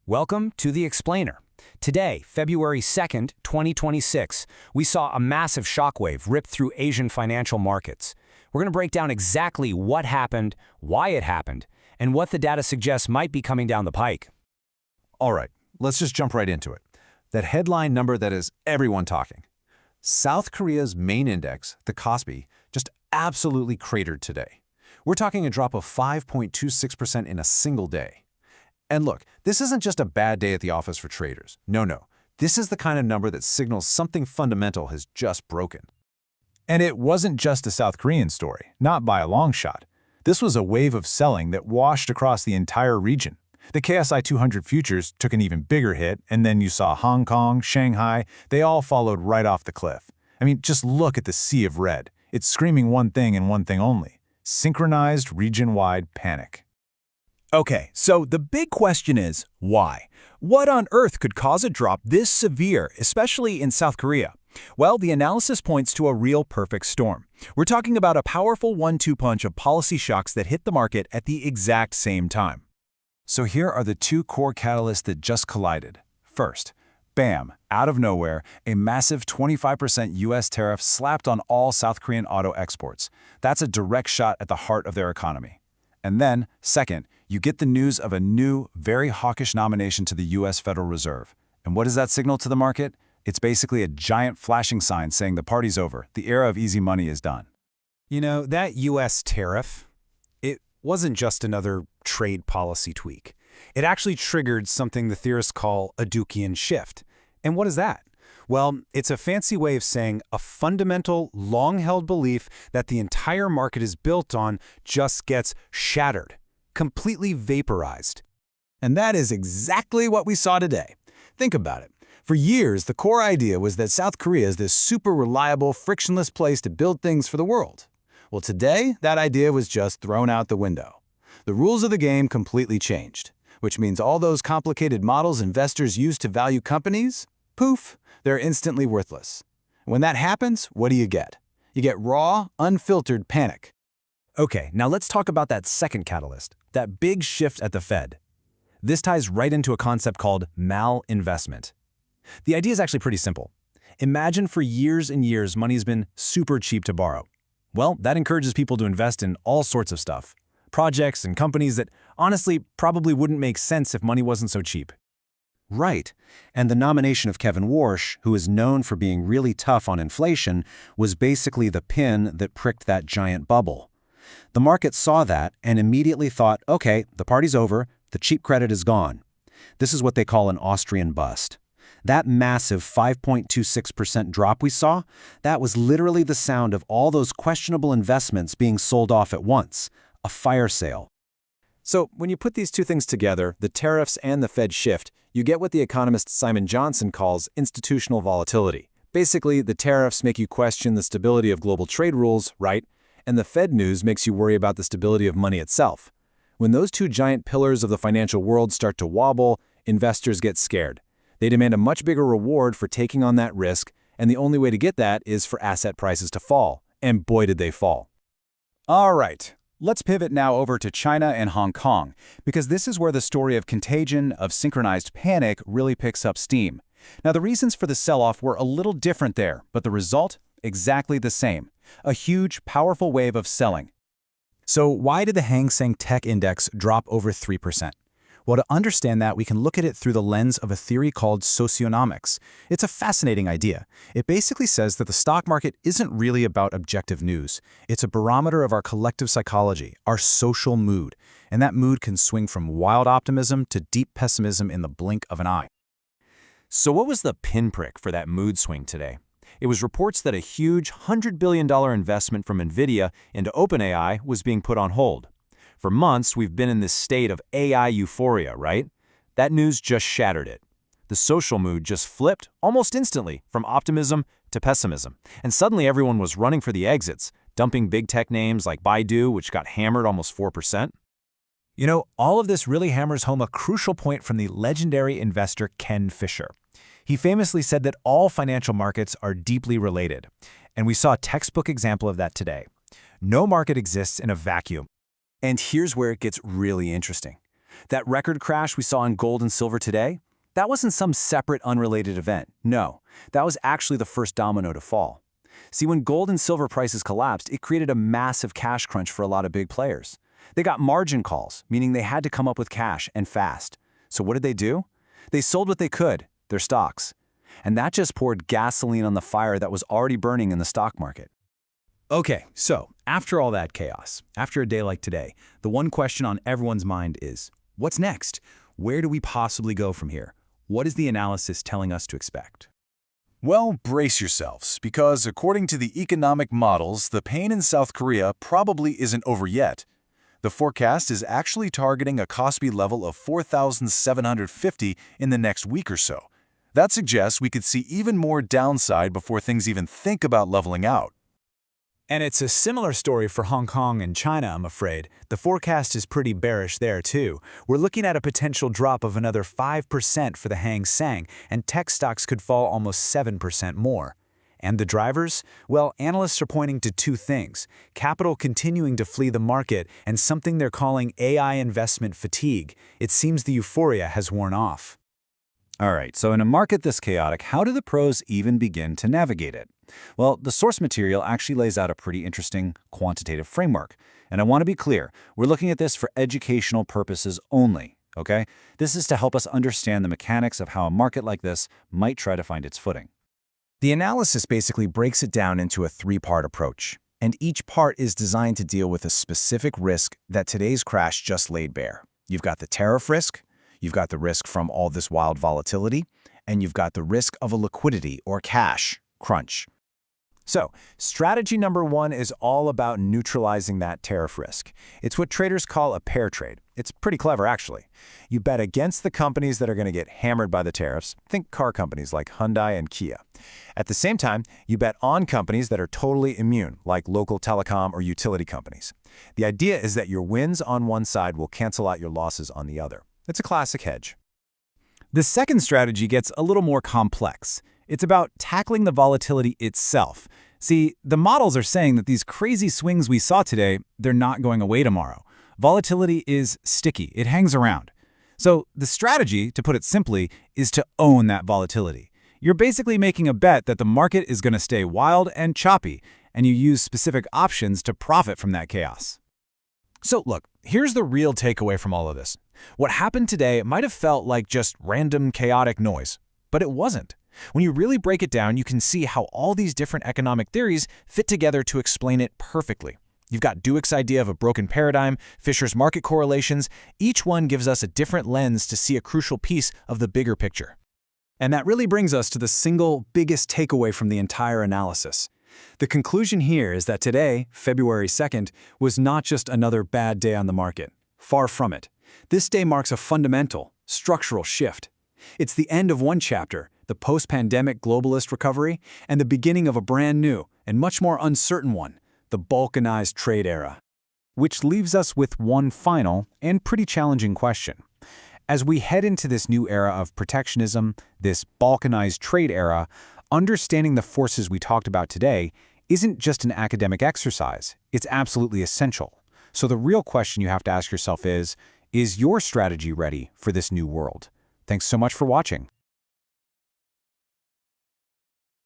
Welcome to The Explainer. Today, February 2nd, 2026, we saw a massive shockwave rip through Asian financial markets. We're going to break down exactly what happened, why it happened, and what the data suggests might be coming down the pike. All right, let's just jump right into it. That headline number that is everyone talking. South Korea's main index, the KOSPI, just absolutely cratered today. We're talking a drop of 5.26% in a single day. And look, this isn't just a bad day at the office for traders. No. This is the kind of number that signals something fundamental has just broken. And it wasn't just a South Korean story, not by a long shot. This was a wave of selling that washed across the entire region. The KSI 200 futures took an even bigger hit, and then you saw Hong Kong, Shanghai, they all followed right off the cliff. I mean, just look at the sea of red. It's screaming one thing and one thing only: synchronized region-wide panic. Okay, so the big question is, why? What on earth could cause a drop this severe, especially in South Korea? Well, the analysis points to a real perfect storm. We're talking about a powerful one-two punch of policy shocks that hit the market at the exact same time. So here are the two core catalysts that just collided. First, bam, out of nowhere, a massive 25% U.S. tariff slapped on all South Korean auto exports. That's a direct shot at the heart of their economy. And then, second, you get the news of a new, very hawkish nomination to the U.S. Federal Reserve. And what does that signal to the market? It's basically a giant flashing sign saying the party's over, the era of easy money is done. You know, that U.S. tariff, it wasn't just another trade policy tweak. It actually triggered something the theorists call a Dukian shift. And what is that? Well, it's a fancy way of saying a fundamental, long-held belief that the entire market is built on just gets shattered, completely vaporized. And that is exactly what we saw today. Think about it. For years, the core idea was that South Korea is this super reliable, frictionless place to build things for the world. Well, today, that idea was just thrown out the window. The rules of the game completely changed, which means all those complicated models investors use to value companies, poof, they're instantly worthless. When that happens, what do you get? You get raw, unfiltered panic. Okay, now let's talk about that second catalyst, that big shift at the Fed. This ties right into a concept called malinvestment. The idea is actually pretty simple. Imagine for years and years money's been super cheap to borrow. Well, that encourages people to invest in all sorts of stuff. Projects and companies that honestly probably wouldn't make sense if money wasn't so cheap. Right. And the nomination of Kevin Warsh, who is known for being really tough on inflation, was basically the pin that pricked that giant bubble. The market saw that and immediately thought, okay, the party's over, the cheap credit is gone. This is what they call an Austrian bust. That massive 5.26% drop we saw, that was literally the sound of all those questionable investments being sold off at once. A fire sale. So when you put these two things together, the tariffs and the Fed shift, you get what the economist Simon Johnson calls institutional volatility. Basically, the tariffs make you question the stability of global trade rules, right? And the Fed news makes you worry about the stability of money itself. When those two giant pillars of the financial world start to wobble, investors get scared. They demand a much bigger reward for taking on that risk, and the only way to get that is for asset prices to fall. And boy, did they fall. All right. Let's pivot now over to China and Hong Kong, because this is where the story of contagion, of synchronized panic, really picks up steam. Now, the reasons for the sell-off were a little different there, but the result, exactly the same. A huge, powerful wave of selling. So why did the Hang Seng Tech Index drop over 3%? Well, to understand that, we can look at it through the lens of a theory called socionomics. It's a fascinating idea. It basically says that the stock market isn't really about objective news. It's a barometer of our collective psychology, our social mood. And that mood can swing from wild optimism to deep pessimism in the blink of an eye. So what was the pinprick for that mood swing today? It was reports that a huge $100 billion investment from NVIDIA into OpenAI was being put on hold. For months, we've been in this state of AI euphoria, right? That news just shattered it. The social mood just flipped almost instantly from optimism to pessimism. And suddenly everyone was running for the exits, dumping big tech names like Baidu, which got hammered almost 4%. You know, all of this really hammers home a crucial point from the legendary investor Ken Fisher. He famously said that all financial markets are deeply related. And we saw a textbook example of that today. No market exists in a vacuum. And here's where it gets really interesting. That record crash we saw in gold and silver today, that wasn't some separate, unrelated event. No, that was actually the first domino to fall. See, when gold and silver prices collapsed, it created a massive cash crunch for a lot of big players. They got margin calls, meaning they had to come up with cash, and fast. So what did they do? They sold what they could, their stocks. And that just poured gasoline on the fire that was already burning in the stock market. Okay, so after all that chaos, after a day like today, the one question on everyone's mind is, what's next? Where do we possibly go from here? What is the analysis telling us to expect? Well, brace yourselves, because according to the economic models, the pain in South Korea probably isn't over yet. The forecast is actually targeting a KOSPI level of 4,750 in the next week or so. That suggests we could see even more downside before things even think about leveling out. And it's a similar story for Hong Kong and China, I'm afraid. The forecast is pretty bearish there, too. We're looking at a potential drop of another 5% for the Hang Seng, and tech stocks could fall almost 7% more. And the drivers? Well, analysts are pointing to two things: capital continuing to flee the market and something they're calling AI investment fatigue. It seems the euphoria has worn off. All right, so in a market this chaotic, how do the pros even begin to navigate it? Well, the source material actually lays out a pretty interesting quantitative framework. And I want to be clear, we're looking at this for educational purposes only, okay? This is to help us understand the mechanics of how a market like this might try to find its footing. The analysis basically breaks it down into a three-part approach, and each part is designed to deal with a specific risk that today's crash just laid bare. You've got the tariff risk, you've got the risk from all this wild volatility, and you've got the risk of a liquidity or cash crunch. So, strategy number one is all about neutralizing that tariff risk. It's what traders call a pair trade. It's pretty clever, actually. You bet against the companies that are going to get hammered by the tariffs. Think car companies like Hyundai and Kia. At the same time, you bet on companies that are totally immune, like local telecom or utility companies. The idea is that your wins on one side will cancel out your losses on the other. It's a classic hedge. The second strategy gets a little more complex. It's about tackling the volatility itself. See, the models are saying that these crazy swings we saw today, they're not going away tomorrow. Volatility is sticky. It hangs around. So the strategy, to put it simply, is to own that volatility. You're basically making a bet that the market is going to stay wild and choppy, and you use specific options to profit from that chaos. So look, here's the real takeaway from all of this. What happened today might have felt like just random chaotic noise, but it wasn't. When you really break it down, you can see how all these different economic theories fit together to explain it perfectly. You've got Dueck's idea of a broken paradigm, Fisher's market correlations. Each one gives us a different lens to see a crucial piece of the bigger picture. And that really brings us to the single biggest takeaway from the entire analysis. The conclusion here is that today, February 2nd, was not just another bad day on the market. Far from it. This day marks a fundamental, structural shift. It's the end of one chapter, the post-pandemic globalist recovery, and the beginning of a brand new and much more uncertain one, the balkanized trade era. Which leaves us with one final and pretty challenging question. As we head into this new era of protectionism, this balkanized trade era, understanding the forces we talked about today isn't just an academic exercise, it's absolutely essential. So the real question you have to ask yourself is your strategy ready for this new world? Thanks so much for watching.